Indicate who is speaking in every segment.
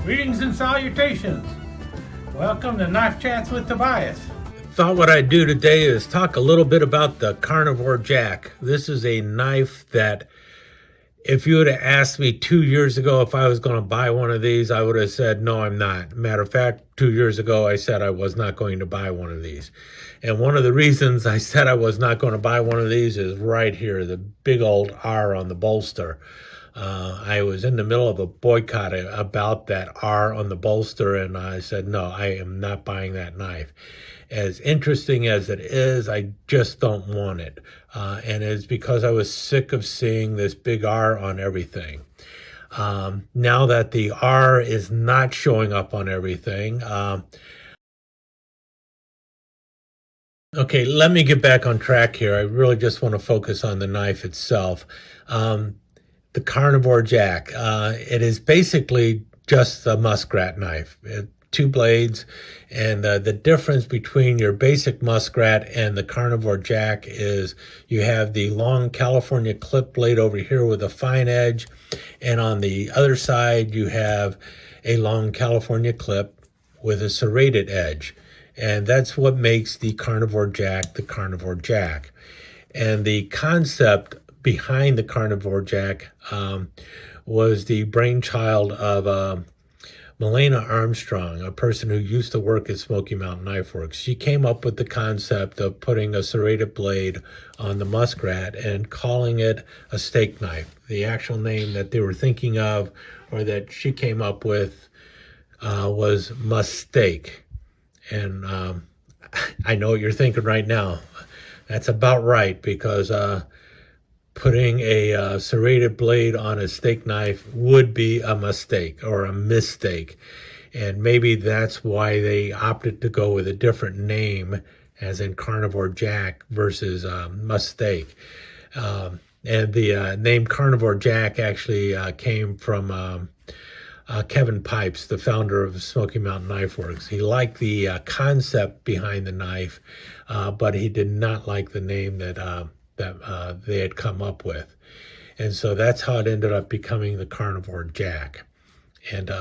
Speaker 1: Greetings and salutations. Welcome to Knife Chats with Tobias.
Speaker 2: Thought what I'd do today is talk a little bit about the Carnivore Jack. This is a knife that if you would have asked me 2 years ago if I was going to buy one of these, I would have said, no, I'm not. Matter of fact, 2 years ago, I said I was not going to buy one of these. And one of the reasons I said I was not going to buy one of these is right here, the big old R on the bolster. I was in the middle of a boycott about that R on the bolster, and I said, no, I am not buying that knife. As interesting as it is, I just don't want it. And it's because I was sick of seeing this big R on everything. Now that the R is not showing up on everything, okay, let me get back on track here. I really just want to focus on the knife itself. The Carnivore Jack. It is basically just a Muskrat knife. Two blades, and the difference between your basic Muskrat and the Carnivore Jack is you have the long California clip blade over here with a fine edge, and on the other side you have a long California clip with a serrated edge, and that's what makes the Carnivore Jack the Carnivore Jack. And the concept behind the Carnivore Jack was the brainchild of Milena Armstrong, a person who used to work at Smoky Mountain Knife Works. She came up with the concept of putting a serrated blade on the Muskrat and calling it a steak knife. The actual name that they were thinking of, or that she came up with, was Mistake. And I know what you're thinking right now. That's about right, because putting a serrated blade on a steak knife would be a mistake or a mistake. And maybe that's why they opted to go with a different name, as in Carnivore Jack versus Mistake. And the name Carnivore Jack actually came from Kevin Pipes, the founder of Smoky Mountain Knife Works. He liked the concept behind the knife, but he did not like the name that they had come up with. And so that's how it ended up becoming the Carnivore Jack. And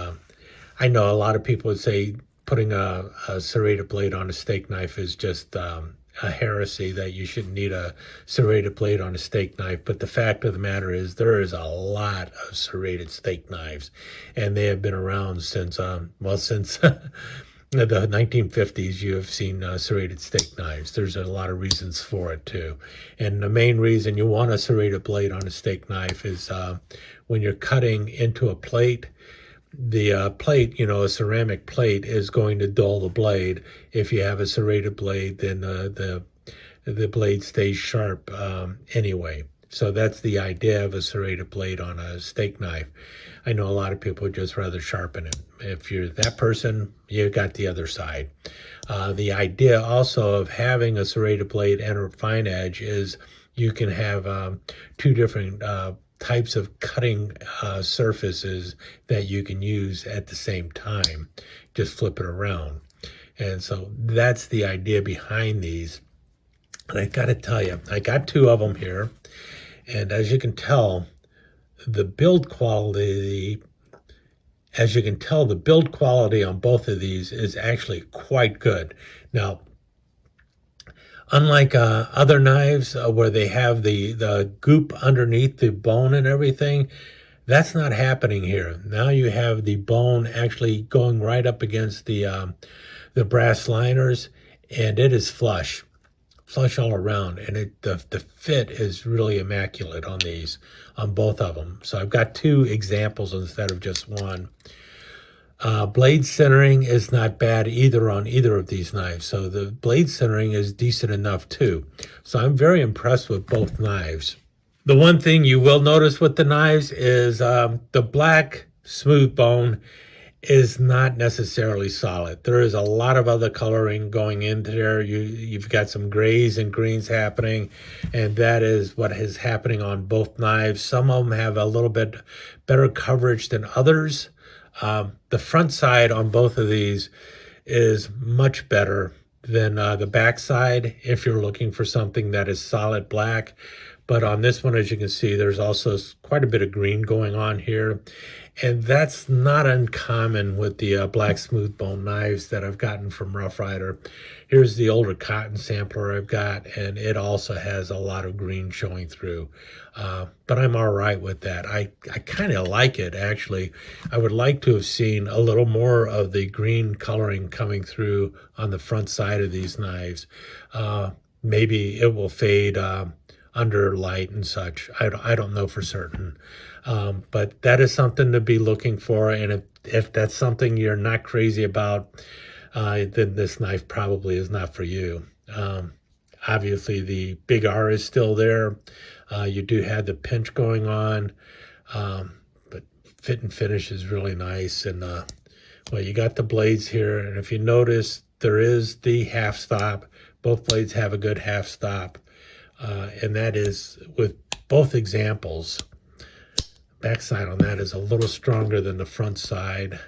Speaker 2: I know a lot of people would say putting a serrated blade on a steak knife is just a heresy, that you shouldn't need a serrated blade on a steak knife. But the fact of the matter is there is a lot of serrated steak knives, and they have been around since since the 1950s. You have seen serrated steak knives. There's a lot of reasons for it too. And the main reason you want a serrated blade on a steak knife is when you're cutting into a plate, the plate, a ceramic plate, is going to dull the blade. If you have a serrated blade, then the blade stays sharp anyway. So that's the idea of a serrated blade on a steak knife. I know a lot of people would just rather sharpen it. If you're that person, you got the other side. The idea also of having a serrated blade and a fine edge is you can have two different types of cutting surfaces that you can use at the same time. Just flip it around. And so that's the idea behind these. And I got to tell you, I got two of them here. And as you can tell, the build quality on both of these is actually quite good. Now, unlike other knives where they have the goop underneath the bone and everything, that's not happening here. Now you have the bone actually going right up against the brass liners, and it is flush all around, and the fit is really immaculate on these, on both of them. So I've got two examples instead of just one. Blade centering is not bad either on either of these knives. So the blade centering is decent enough too. So I'm very impressed with both knives. The one thing you will notice with the knives is the black smooth bone is not necessarily solid. There is a lot of other coloring going into there. You've got some grays and greens happening, and that is what is happening on both knives. Some of them have a little bit better coverage than others. The front side on both of these is much better than the back side if you're looking for something that is solid black. But on this one, as you can see, there's also quite a bit of green going on here. And that's not uncommon with the black smooth bone knives that I've gotten from Rough Ryder. Here's the older cotton sampler I've got, and it also has a lot of green showing through. But I'm all right with that. I kind of like it, actually. I would like to have seen a little more of the green coloring coming through on the front side of these knives. Maybe it will fade under light and such. I don't know for certain. But that is something to be looking for. And if that's something you're not crazy about, then this knife probably is not for you. Obviously, the big R is still there. You do have the pinch going on, but fit and finish is really nice. And well, you got the blades here. And if you notice, there is the half stop. Both blades have a good half stop. And that is with both examples. Backside on that is a little stronger than the front side.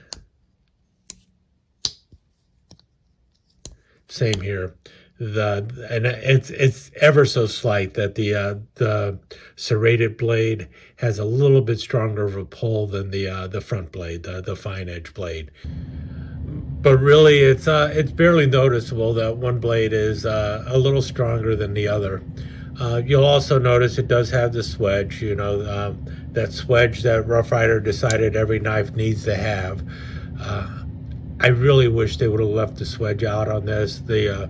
Speaker 2: Same here. And it's ever so slight that the serrated blade has a little bit stronger of a pull than the front blade, the fine edge blade. But really, it's barely noticeable that one blade is a little stronger than the other. You'll also notice it does have the swedge, that swedge that Rough Ryder decided every knife needs to have. I really wish they would have left the swedge out on this. The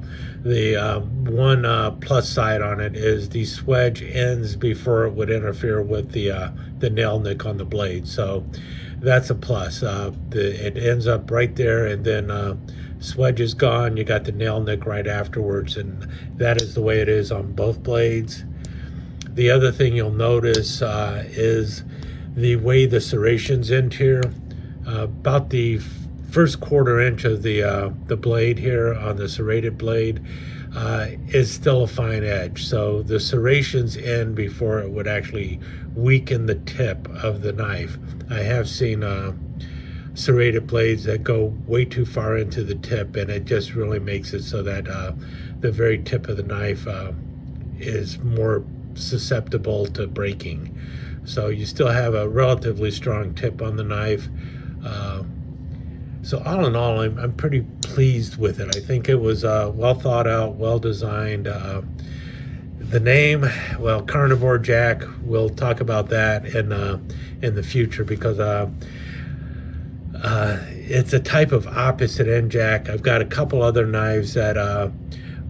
Speaker 2: one plus side on it is the swedge ends before it would interfere with the nail nick on the blade. So that's a plus. It ends up right there, and then swedge is gone. You got the nail nick right afterwards, and that is the way it is on both blades. The other thing you'll notice is the way the serrations end here. About the first quarter inch of the blade here on the serrated blade is still a fine edge. So the serrations end before it would actually weaken the tip of the knife. I have seen serrated blades that go way too far into the tip, and it just really makes it so that the very tip of the knife is more susceptible to breaking. So you still have a relatively strong tip on the knife. So all in all, I'm pretty pleased with it. I think it was well thought out, well designed. The name, well, Carnivore Jack, we'll talk about that in the future, because it's a type of opposite end jack. I've got a couple other knives that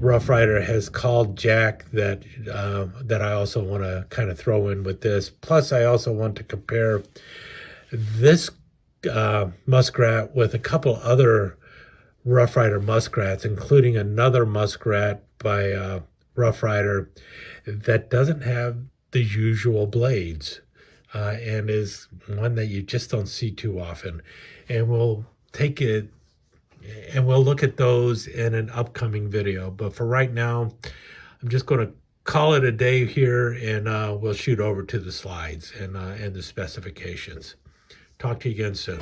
Speaker 2: Rough Ryder has called Jack that I also want to kind of throw in with this. Plus, I also want to compare this Muskrat with a couple other Rough Ryder Muskrats, including another Muskrat by Rough Ryder that doesn't have the usual blades and is one that you just don't see too often. And we'll take it and we'll look at those in an upcoming video. But for right now, I'm just going to call it a day here, and we'll shoot over to the slides and the specifications. Talk to you again soon.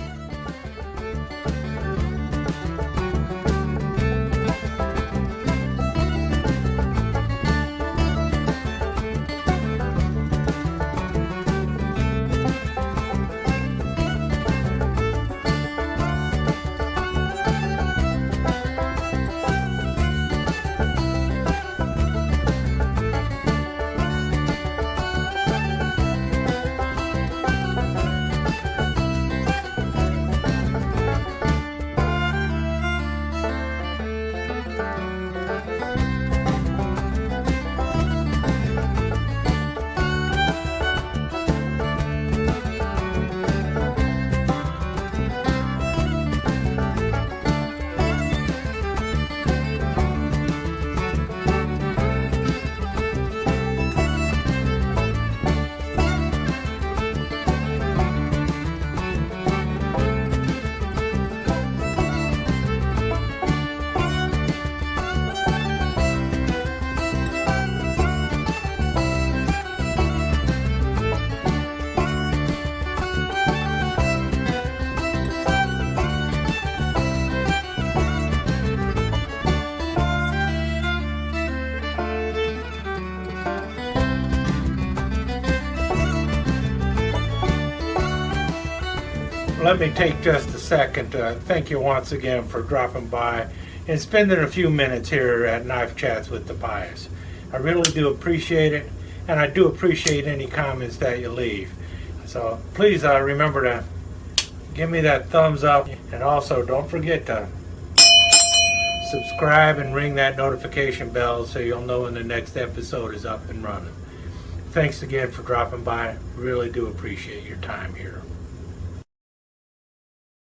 Speaker 1: let me take just a second to thank you once again for dropping by and spending a few minutes here at Knife Chats with Tobias. I really do appreciate it, and I do appreciate any comments that you leave. So please remember to give me that thumbs up, and also don't forget to subscribe and ring that notification bell so you'll know when the next episode is up and running. Thanks again for dropping by. Really do appreciate your time here.